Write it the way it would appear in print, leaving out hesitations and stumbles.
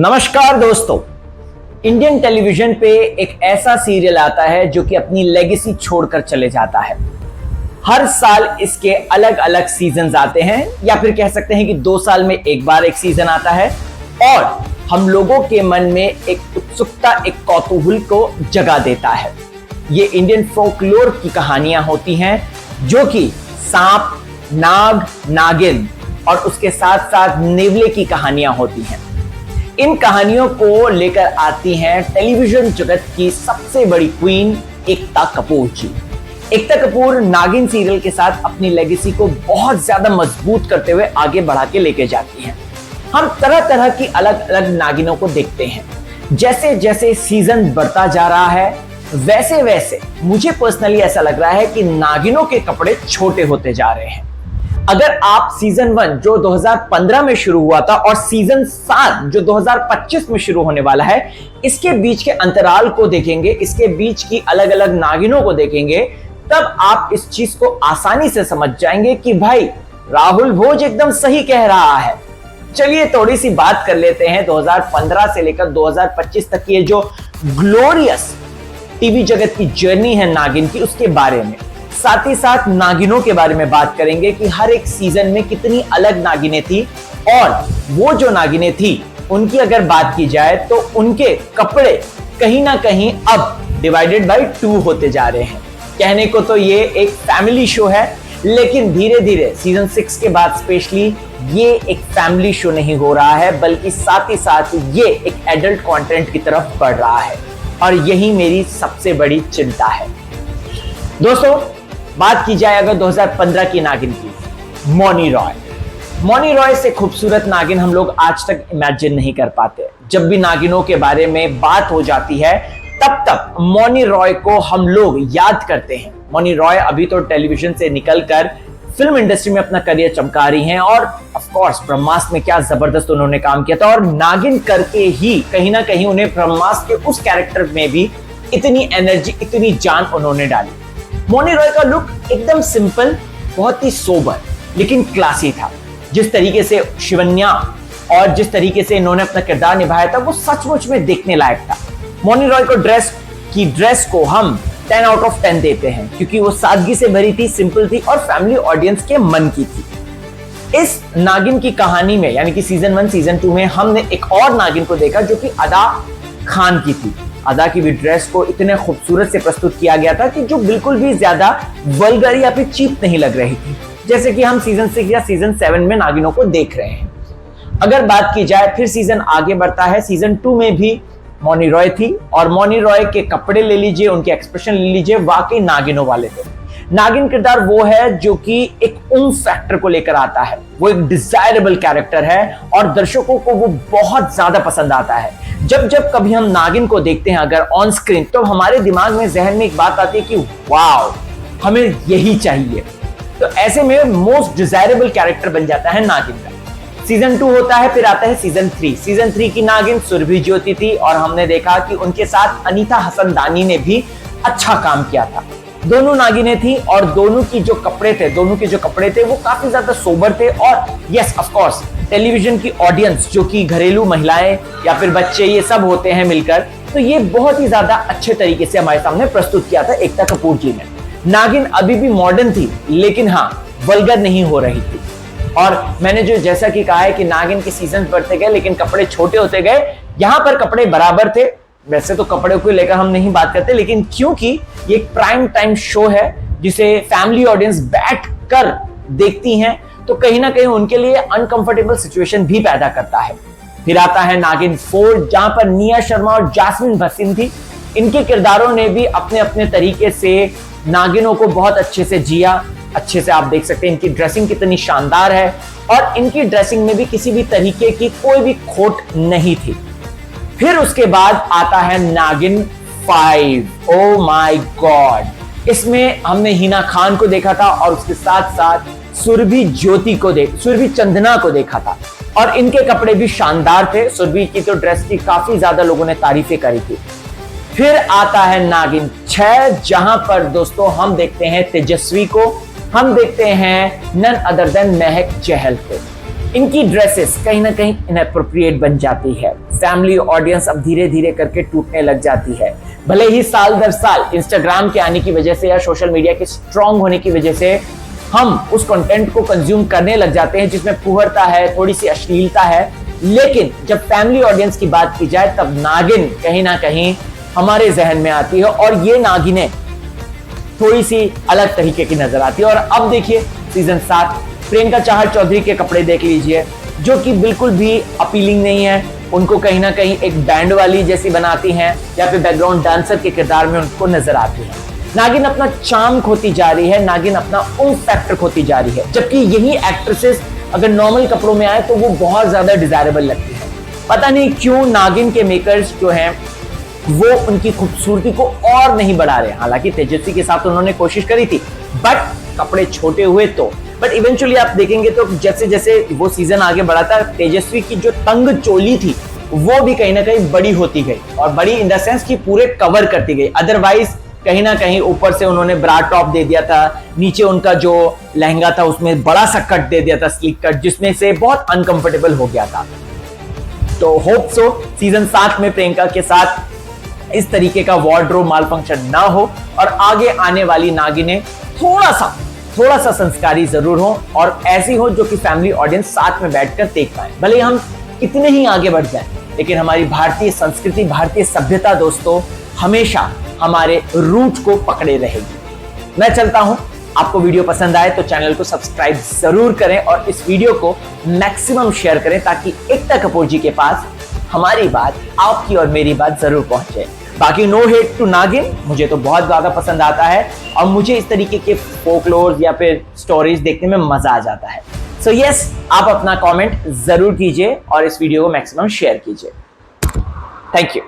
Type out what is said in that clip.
नमस्कार दोस्तों। Indian television पे एक ऐसा सीरियल आता है जो कि अपनी लेगेसी छोड़कर चले जाता है। हर साल इसके अलग अलग सीजन्स आते हैं या फिर कह सकते हैं कि 2 साल में एक बार एक सीजन आता है और हम लोगों के मन में एक उत्सुकता, एक कौतूहल को जगा देता है। ये इंडियन फोकलोर की कहानियां होती हैं जो कि सांप, नाग, नागिन और उसके साथ साथ नेवले की कहानियां होती हैं। इन कहानियों को लेकर आती हैं टेलीविजन जगत की सबसे बड़ी क्वीन एकता कपूर जी। एकता कपूर नागिन सीरियल के साथ अपनी लेगेसी को बहुत ज्यादा मजबूत करते हुए आगे बढ़ा के लेके जाती हैं। हम तरह तरह की अलग अलग नागिनों को देखते हैं। जैसे जैसे सीजन बढ़ता जा रहा है वैसे वैसे मुझे पर्सनली ऐसा लग रहा है कि नागिनों के कपड़े छोटे होते जा रहे हैं। अगर आप सीजन 1 जो 2015 में शुरू हुआ था और सीजन 7 जो 2025 में शुरू होने वाला है, इसके बीच के अंतराल को देखेंगे, इसके बीच की अलग अलग नागिनों को देखेंगे, तब आप इस चीज को आसानी से समझ जाएंगे कि भाई राहुल भोज एकदम सही कह रहा है। चलिए थोड़ी सी बात कर लेते हैं 2015 से लेकर 2025 तक ये जो ग्लोरियस टीवी जगत की जर्नी है नागिन की, उसके बारे में। साथ ही साथ नागिनों के बारे में बात करेंगे कि हर एक सीजन में कितनी अलग नागिनें थी और वो जो नागिनें थी उनकी अगर बात की जाए तो उनके कपड़े कहीं ना कहीं अब डिवाइडेड बाय 2 होते जा रहे हैं। कहने को तो ये एक फैमिली शो है, लेकिन धीरे धीरे सीजन 6 के बाद स्पेशली ये एक फैमिली शो नहीं हो रहा है, बल्कि साथ ही साथ ये एक एडल्ट कंटेंट की तरफ बढ़ रहा है और यही मेरी सबसे बड़ी चिंता है। दोस्तों, बात की जाए अगर 2015 की नागिन की, मौनी रॉय से खूबसूरत नागिन हम लोग आज तक इमेजिन नहीं कर पाते। जब भी नागिनों के बारे में बात हो जाती है तब तक मौनी रॉय को हम लोग याद करते हैं। मौनी रॉय अभी तो टेलीविजन से निकलकर फिल्म इंडस्ट्री में अपना करियर चमका रही हैं और ऑफ कोर्स ब्रह्मास्त्र में क्या जबरदस्त उन्होंने काम किया था और नागिन करके ही कहीं ना कहीं उन्हें ब्रह्मास्त्र के उस कैरेक्टर में भी इतनी एनर्जी, इतनी जान उन्होंने डाली। मौनी रॉय का लुक एकदम सिंपल, बहुत ही सोबर लेकिन क्लासी था। जिस तरीके से शिवन्या और जिस तरीके से इन्होंने अपना किरदार निभाया था वो सचमुच में देखने लायक था। मौनी रॉय को ड्रेस को हम 10 आउट ऑफ 10 देते हैं क्योंकि वो सादगी से भरी थी, सिंपल थी और फैमिली ऑडियंस के मन की थी। इस नागिन की कहानी में यानी कि सीजन 1 सीजन 2 में हमने एक और नागिन को देखा जो कि अदा खान की थी। अदा की भी ड्रेस को इतने खूबसूरत से प्रस्तुत किया गया था कि जो बिल्कुल भी ज्यादा वल्गर या फिर चीप नहीं लग रही थी, जैसे कि हम सीजन 6 या सीजन 7 में नागिनों को देख रहे हैं। अगर बात की जाए फिर सीजन आगे बढ़ता है, सीजन 2 में भी मौनी रॉय थी और मौनी रॉय के कपड़े ले लीजिए, उनके एक्सप्रेशन ले लीजिए, वाकई नागिनों वाले थे। नागिन किरदार वो है जो कि एक उम्फ फैक्टर को लेकर आता है, वो एक डिजायरेबल कैरेक्टर है और दर्शकों को वो बहुत ज्यादा पसंद आता है। जब जब कभी हम नागिन को देखते हैं अगर ऑन स्क्रीन, तो हमारे दिमाग में जहन में एक बात आती है कि वाओ, हमें यही चाहिए। तो ऐसे में मोस्ट डिजायरेबल कैरेक्टर बन जाता है नागिन का। सीजन 2 होता है, फिर आता है सीजन 3। सीजन 3 की नागिन सुरभि ज्योति थी और हमने देखा कि उनके साथ अनीता हसनदानी ने भी अच्छा काम किया था। दोनों नागिनें थी और दोनों के जो कपड़े थे वो काफी ज्यादा सोबर थे और यस ऑफ कोर्स टेलीविजन की ऑडियंस जो कि घरेलू महिलाएं या फिर बच्चे ये सब होते हैं मिलकर, तो ये बहुत ही ज्यादा अच्छे तरीके से हमारे सामने प्रस्तुत किया था एकता कपूर जी ने। नागिन अभी भी मॉडर्न थी लेकिन हाँ, वल्गर नहीं हो रही थी। और मैंने जो जैसा कि कहा है कि नागिन के सीजन बढ़ते गए लेकिन कपड़े छोटे होते गए, यहां पर कपड़े बराबर थे। वैसे तो कपड़े को लेकर हम नहीं बात करते, लेकिन क्योंकि ये एक प्राइम टाइम शो है जिसे फैमिली ऑडियंस बैठ कर देखती हैं, तो कहीं ना कहीं उनके लिए अनकंफर्टेबल सिचुएशन भी पैदा करता है। फिर आता है नागिन 4 जहां पर निया शर्मा और जास्मिन भसीन थी। इनके किरदारों ने भी अपने अपने तरीके से नागिनों को बहुत अच्छे से जिया। अच्छे से आप देख सकते हैं इनकी ड्रेसिंग कितनी शानदार है और इनकी ड्रेसिंग में भी किसी भी तरीके की कोई भी खोट नहीं थी। फिर उसके बाद आता है नागिन 5। ओ माय गॉड, इसमें हमने हिना खान को देखा था और उसके साथ साथ सुरभि चंदना को देखा था और इनके कपड़े भी शानदार थे। सुरभि की तो ड्रेस की काफी ज्यादा लोगों ने तारीफें करी थी। फिर आता है नागिन 6 जहां पर दोस्तों हम देखते हैं तेजस्वी को, हम देखते हैं नन अदर देन महक चहल को। इनकी ड्रेसेस कहीं ना कहीं इनएप्रोप्रिएट बन जाती है। फैमिली ऑडियंस अब धीरे धीरे करके टूटने लग जाती है। भले ही साल दर साल इंस्टाग्राम के आने की वजह से या सोशल मीडिया के स्ट्रांग होने की वजह से हम उस कंटेंट को कंज्यूम करने लग जाते हैं जिसमें पुअरता है, थोड़ी सी अश्लीलता है, लेकिन जब फैमिली ऑडियंस की बात की जाए तब नागिन कहीं ना कहीं हमारे जहन में आती है और ये नागिनें थोड़ी सी अलग तरीके की नजर आती है। और अब देखिए सीजन 7, प्रियंका चाहर चौधरी के कपड़े देख लीजिए, जो कि बिल्कुल भी अपीलिंग नहीं है। उनको कहीं ना कहीं एक बैंड वाली जैसी बनाती हैं या फिर बैकग्राउंड डांसर के किरदार में उनको नजर आती है। नागिन अपना चार्म खोती जा रही है, नागिन अपना उन फैक्टर खोती जा रही है, जबकि यही एक्ट्रेसेस अगर नॉर्मल कपड़ों में आए तो वो बहुत ज्यादा डिजायरेबल लगती है। पता नहीं क्यों नागिन के मेकर्स जो हैं वो उनकी खूबसूरती को और नहीं बढ़ा रहे। हालांकि तेजस्वी के साथ उन्होंने कोशिश करी थी, बट कपड़े छोटे हुए तो, बट इवेंचुअली आप देखेंगे तो जैसे जैसे वो सीजन आगे बढ़ा था, तेजस्वी की जो तंग चोली थी वो भी कहीं ना कहीं बड़ी होती गई, और बड़ी इन द सेंस कि पूरे कवर करती गई। अदरवाइज कहीं ना कहीं ऊपर से उन्होंने ब्रा टॉप दे दिया था, नीचे उनका जो लहंगा था उसमें बड़ा सा कट दे दिया था, स्लिक कट, जिसमें से बहुत अनकंफर्टेबल हो गया था। तो होप सो सीजन 7 में प्रियंका के साथ इस तरीके का वार्डरोब माल फंक्शन ना हो और आगे आने वाली नागिनें थोड़ा सा संस्कारी जरूर हो और ऐसी हो जो कि फैमिली ऑडियंस साथ में बैठकर देख पाए। भले हम कितने ही आगे बढ़ जाएं, लेकिन हमारी भारतीय संस्कृति, भारतीय सभ्यता दोस्तों हमेशा हमारे रूट को पकड़े रहेगी। मैं चलता हूं। आपको वीडियो पसंद आए तो चैनल को सब्सक्राइब जरूर करें और इस वीडियो को मैक्सिमम शेयर करें ताकि एकता कपूर जी के पास हमारी बात, आपकी और मेरी बात जरूर पहुंचे। बाकी नो हेट टू नागिन, मुझे तो बहुत ज्यादा पसंद आता है और मुझे इस तरीके के फोकलोर या फिर स्टोरीज देखने में मजा आ जाता है। सो यस, आप अपना कमेंट जरूर कीजिए और इस वीडियो को मैक्सिमम शेयर कीजिए। Thank you.